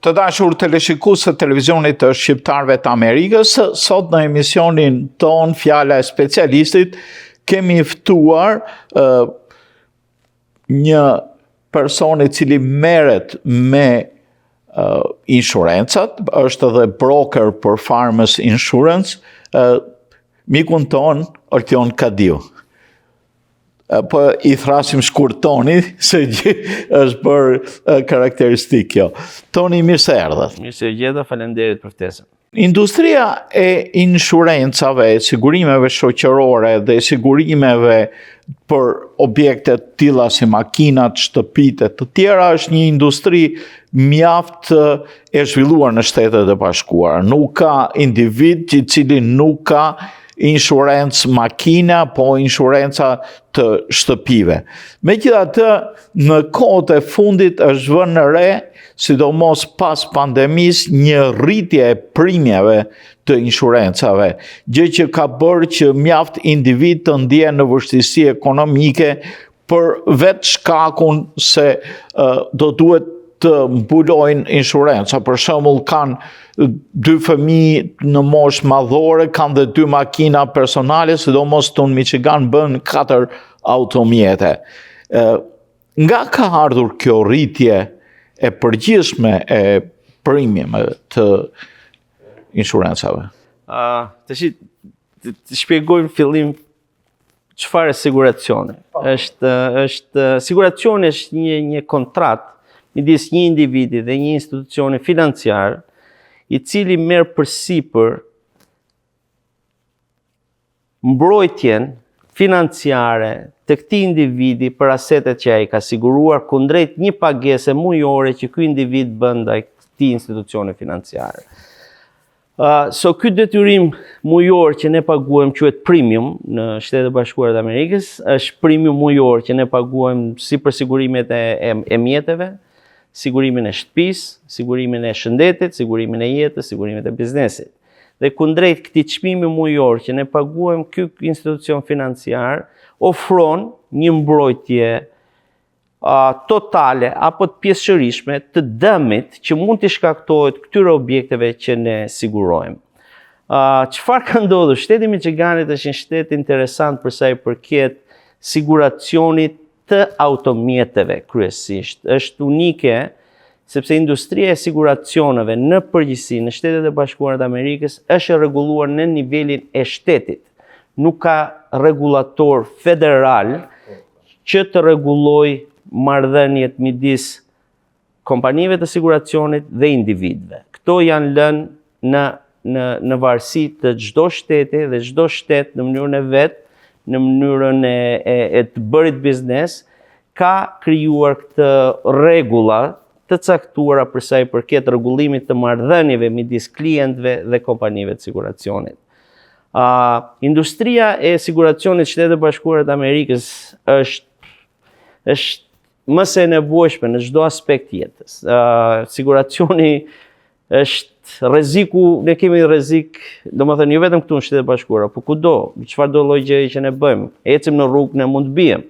Të dashur teleshikues të televizionit të Shqiptarëve të Amerikës, sot në emisionin ton Fjala e Specialistit kemi ftuar një person i cili merret me inshurencat, është edhe broker për Farmers Insurance, mikun ton Ortion Kadiu. Po i thrasim shkurt Toni, se është për karakteristik kjo. Toni, mirë se erdhët. Mirë se gjeta, faleminderit për ftesën. Industria e inshurencave, sigurimeve shoqërore dhe sigurimeve për objekte të tilla si makinat, shtëpitë të tjera është një industri mjaft e zhvilluar në Shtetet e Bashkuara. Nuk ka individ i cili nuk ka inshurencë makina, po inshurenca të shtëpive. Megjithatë, në kohët e fundit është vënë re, sidomos pas pandemisë, një rritje e primjeve të inshurencave, gjë që ka bërë që mjaft individ të ndjen në vështirësi ekonomike për vetë shkakun se do duhet të mbulojnë inshurenca. Për shembull, kanë 2 fëmijë në moshë madhore, kanë dhe 2 makina personale, sidomos këtu në Michigan bën 4 automjete. Nga ka ardhur kjo rritje e përgjithshme e primjeve të inshurencave? Të shpjegoj në fillim çfarë është siguracioni. Siguracioni është një kontratë midis një individi dhe një institucioni financiar, i cili merr përsipër mbrojtjen financiare të këtij individi për asetet që ai ka siguruar kundrejt një pagese mujore që ky individ bën ndaj këtij institucioni financiar. Ky detyrim mujor që ne paguajmë quhet premium në Shtetet e Bashkuara të Amerikës, është premium mujor që ne paguajmë si për sigurimet e mjeteve, sigurimin e shtëpisë, sigurimin e shëndetit, sigurimin e jetës, sigurimin e biznesit. Dhe kundrejt këtij çmimi mujor që ne paguajmë, ky institucion financiar ofron një mbrojtje totale apo të pjesërishtme të dëmit që mund të shkaktohet këtyre objekteve që ne sigurojmë. Çfarë ka ndodhur? Shteti i Michiganit është një shtet interesant për sa i përket siguracionit të automjeteve kryesisht. Është unike sepse industria e siguracioneve në përgjithësi në Shtetet e Bashkuara të Amerikës është rregulluar në nivelin e shtetit. Nuk ka rregullator federal që të rregullojë marrëdhëniet midis kompanive të siguracionit dhe individëve. Këto janë lënë në varësi të çdo shteti dhe çdo shtet në mënyrën e vet, në mënyrën e të bërit biznes, ka krijuar këtë rregulla të caktuara për sa i përket rregullimit të marrëdhënieve midis klientëve dhe kompanive të siguracionit. Industria e siguracionit Shtetet e Bashkuara të Amerikës është më së nevojshme në çdo aspekt jetës. Siguracioni është rreziku, ne kemi rrezik, domethënë jo vetëm këtu në Shtetet e Bashkuara, por kudo, çfarëdo lloj gjëje që ne bëjmë, ecim në rrugë, ne mund të bien.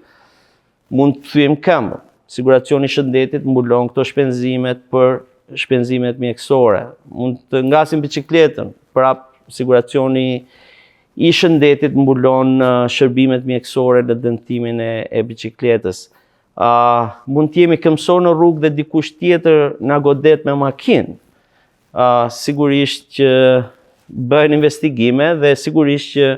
Mund të thyejmë këmbë. Siguracioni i shëndetit mbulon këto shpenzimet për shpenzimet mjekësore. Mund të ngasim biçikletën, prap siguracioni i shëndetit mbulon shërbimet mjekësore në dëmtimin e biçikletës. Mund të jemi këmbësor në rrugë dhe dikush tjetër na godet me makinë. Sigurisht që bëhen investigime dhe sigurisht që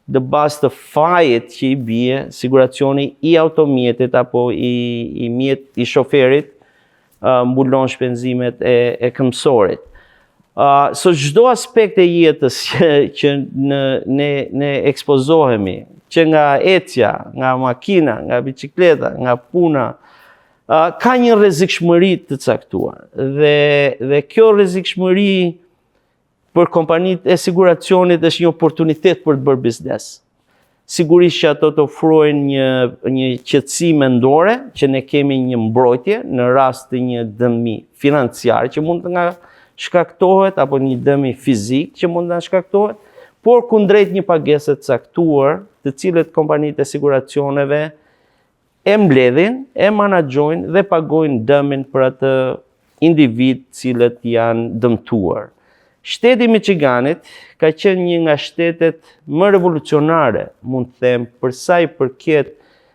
në bazë të fajit që i bie, siguracioni i automjetit apo i shoferit mbulon shpenzimet e këmbësorit. Çdo aspekt e jetës që ne ekspozohemi, që nga ecja, nga makina, nga biçikleta, nga puna, ka një rrezikshmëri të caktuar. Dhe kjo rrezikshmëri për kompanitë e siguracionit është një oportunitet për të bërë biznes. Sigurisht që ato të ofrojnë një qetësi mendore, që ne kemi një mbrojtje në rast të një dëmi financiar që mund të nga shkaktohet, apo një dëmi fizik që mund të nga shkaktohet, por kundrejt një pagese të caktuar, të cilët kompanitë e siguracioneve e mbledhin, e managjojnë dhe pagojnë dëmin për atë individ cilët janë dëmtuar. Shteti i Michiganit ka qenë një nga shtetet më revolucionare, mund të them, për sa i përket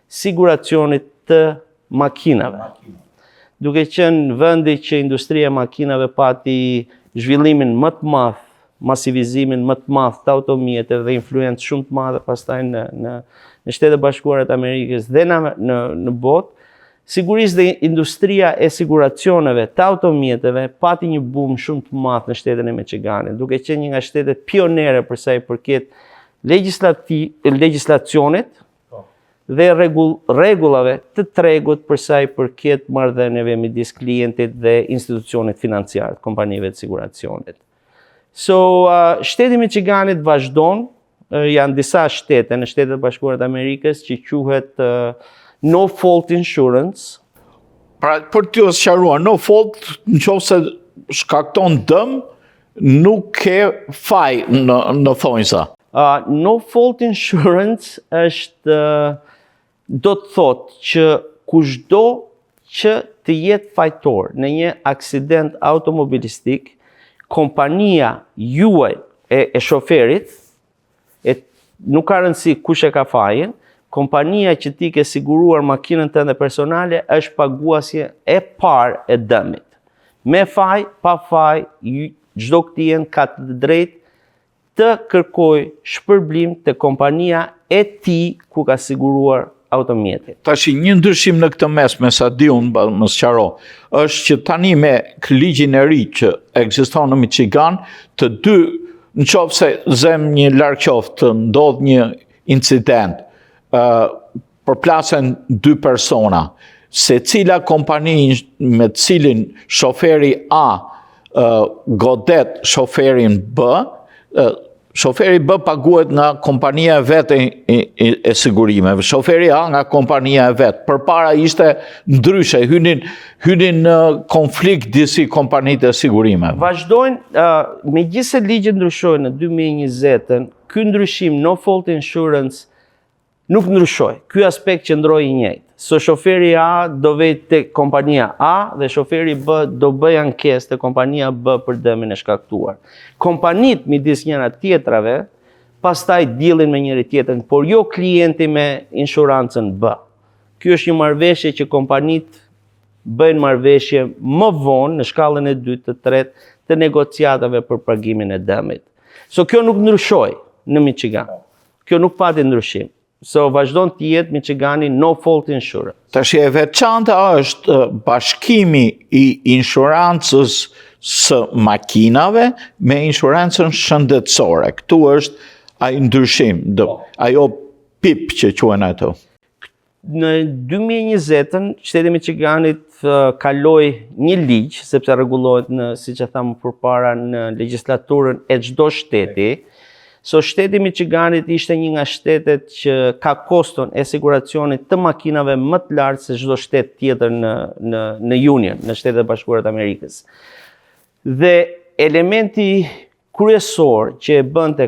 siguracionit të makinave. Duke qenë vendi që industria e makinave pati zhvillimin më të madh, masivizimin më të madh të automjeteve dhe influencë shumë të madhe pastaj në Shtetet Bashkuara të Amerikës dhe në botë, sigurisht dhe industria e siguracioneve të automjeteve pati një boom shumë të madh në shtetin e Michiganit, duke qenë një nga shtetet pionere për sa i përket legjislacionit dhe rregullave të tregut për sa i përket marrëdhënieve midis klientit dhe institucionit financiar, kompanive të siguracionit. Shteti i Michiganit vazhdon, janë disa shtete në Shtetet Bashkuara të Amerikës që quhet no fault insurance. Pra, për t'ju sqaruar, no fault nëse shkakton dëm, nuk ke faj në thonjza. No fault insurance është do të thotë që kushdo që të jetë fajtor në një aksident automobilistik, kompania juaj e shoferit, nuk ka rëndësi kush e ka fajin, kompania që ti ke siguruar makinën tënde personale është paguasje e parë e dëmit. Me faj, pa faj, çdo klient ka të drejtë të kërkoj shpërblim të kompania e tij ku ka siguruar automjetin. Tash një ndryshim në këtë mes, me sa di unë, më sqaro, është që tani me ligjin e ri që ekziston në Michigan, të dy, nëse zem një larg qoftë, ndodh një incident, përplasen dy persona, se cila kompani me cilin shoferi A godet shoferin B, shoferi B paguhet nga kompania e vetë e sigurimeve, shoferi A nga kompania e vetë. Përpara ishte ndryshe, hynin në konflikt disi kompanitë e sigurimeve. Vazhdojnë, megjithëse ligji ndryshoi në 2020, ky ndryshim no fault insurance nuk ndryshoi. Ky aspekt qëndroi i njëjtë. Shoferi A do vej te kompania A dhe shoferi B do bëj ankesë te kompania B për dëmin e shkaktuar. Kompanitë midis njëra tjetrave pastaj dillin me njëri tjetrën, por jo klienti me insurancën B. Ky është një marrëveshje që kompanitë bëjnë marrëveshje më vonë në shkallën e dytë të tretë të negociatave për pagimin e dëmit. Kjo nuk ndryshoi në Michigan. Kjo nuk pati ndryshim. Vazhdon të jetë Michigani no fault insurance. Tash e veçanta është bashkimi i insurancës së makinave me insurancën shëndetësore. Këtu është ai ndryshim, ajo PIP që quhen ato. Në 2020, Shteti i Michiganit kaloi një ligj, sepse rregullohet siç e thamë përpara, në legjislaturën e çdo shteti. Shteti i Michiganit ishte një nga shtetet që ka koston e siguracionit të makinave më të lartë se çdo shtet tjetër në Union, në Shtetet e Bashkuara të Amerikës. Dhe elementi kryesor që e bënte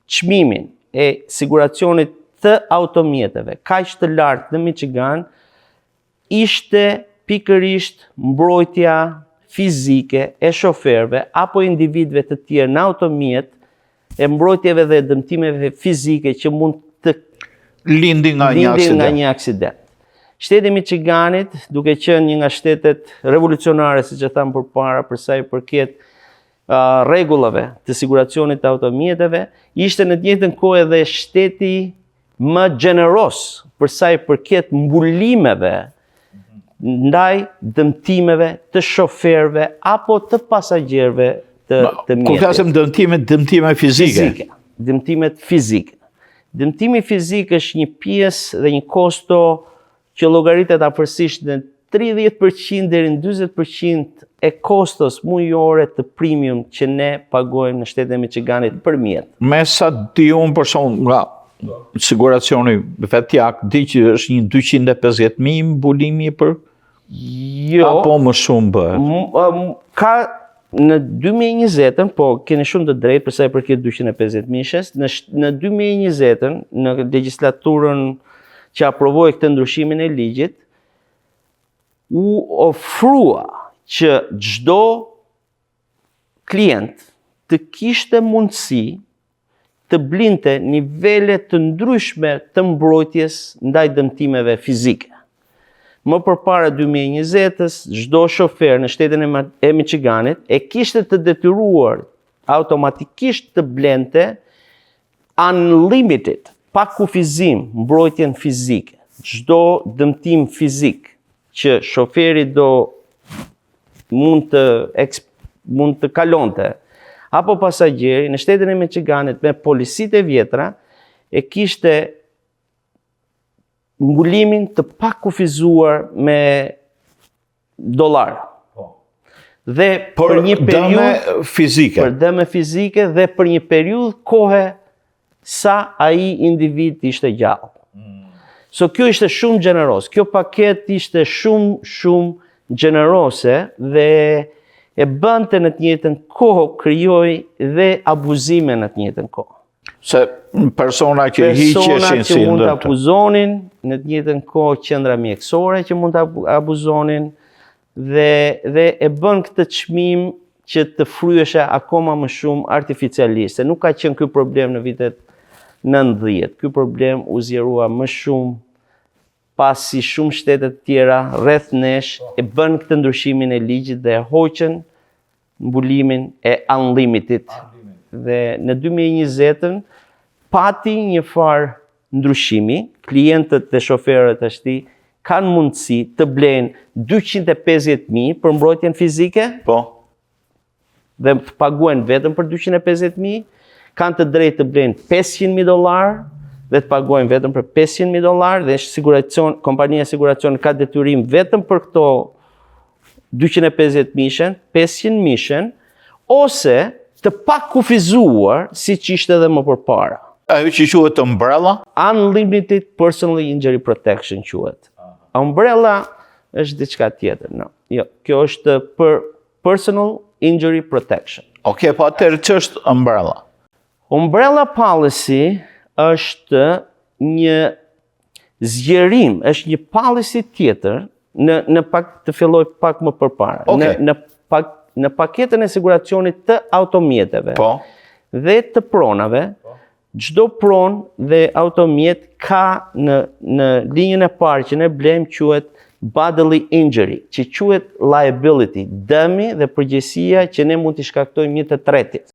çmimin e siguracionit të automjeteve kaq të lartë në Michigan ishte pikërisht mbrojtja fizike e shoferëve apo individëve të tjerë në automjet, e mbrojtjeve dhe dëmtimeve fizike që mund të lindin nga një aksident. Shteti i Michiganit, duke qenë një nga shtetet revolucionare, siç e tham përpara, për sa i përket rregullave të siguracionit të automjeteve, ishte në të njëjtën kohë edhe shteti më gjeneros për sa i përket mbulimeve ndaj dëmtimeve të shoferëve apo të pasagjerëve të mjetit. Kur flasim dëmtime fizike. Dëmtimet fizike. Dëmtimi fizik është një pjesë dhe një kosto që llogaritet afërsisht në 30% deri në 40% e kostos mujore të premium që ne pagojmë në Shtetin e Michiganit për mjet. Me sa di unë për shkak nga siguracioni vetjak, di që është një 250.000 mbulimi për apo më shumë bëhet. Ka në 2020, po keni shumë të drejtë për sa i përket 250.000-shes, në 2020 në legjislaturën që aprovoi këtë ndryshimin e ligjit, u ofrua që çdo klient të kishte mundësi të blinte nivele të ndryshme të mbrojtjes ndaj dëmtimeve fizike. Më përpara 2020-s, çdo shofer në shtetin e Michiganit e kishte të detyruar automatikisht të blente unlimited, pa kufizim, mbrojtjen fizike. Çdo dëmtim fizik që shoferi mund të kalonte, apo pasagjeri në shtetin e Michiganit me policitë e vjetra e kishte mbulimin të pakufizuar me dollar. Dhe për një periudhë fizike. Për dëme fizike dhe për një periudhë kohe sa ai individ ishte gjallë. So kjo ishte shumë gjeneros. Kjo paket ishte shumë gjenerose dhe e bënte në të njëjtën kohë krijoi dhe abuzime në të njëjtën kohë. Se persona që hiqeshin si mund të abuzonin, në të njëjtën kohë qendra mjekësore që mund të abuzonin dhe e bën këtë çmim që të fryeshe akoma më shumë artificialiste. Nuk ka qenë ky problem në vitet 90. Ky problem u zgjerua më shumë pasi shumë shtete të tjera rreth nesh e bën këtë ndryshimin e ligjit dhe e hoqën mbulimin e unlimited. Dhe në 2020-ën pati një farë ndryshimi, klientët dhe shoferët ashti kanë mundësi të blenë 250.000 për mbrojtjen fizike, po, dhe të paguajnë vetëm për 250.000, kanë të drejtë të blenë $500.000 dhe të paguajnë vetëm për $500.000 dhe kompania siguracion ka detyrim vetëm për këto 250.000, 500.000, ose të pakufizuar si që ishte edhe më përpara. Ajo që quhet umbrella? Unlimited Personal Injury Protection quhet. Umbrella është diçka tjetër, no. Jo, kjo është për Personal Injury Protection. Okej, po atëherë ç'është umbrella? Umbrella policy është një zgjerim, është një policy tjetër, në pak të filloj pak më përpara. Okay. Në paketën e siguracionit të automjeteve dhe të pronave, çdo pronë dhe automjet ka në linjën e parë që ne blejmë quhet bodily injury, që quhet liability, dëmi dhe përgjegjësia që ne mund t'i shkaktojmë një të tretit.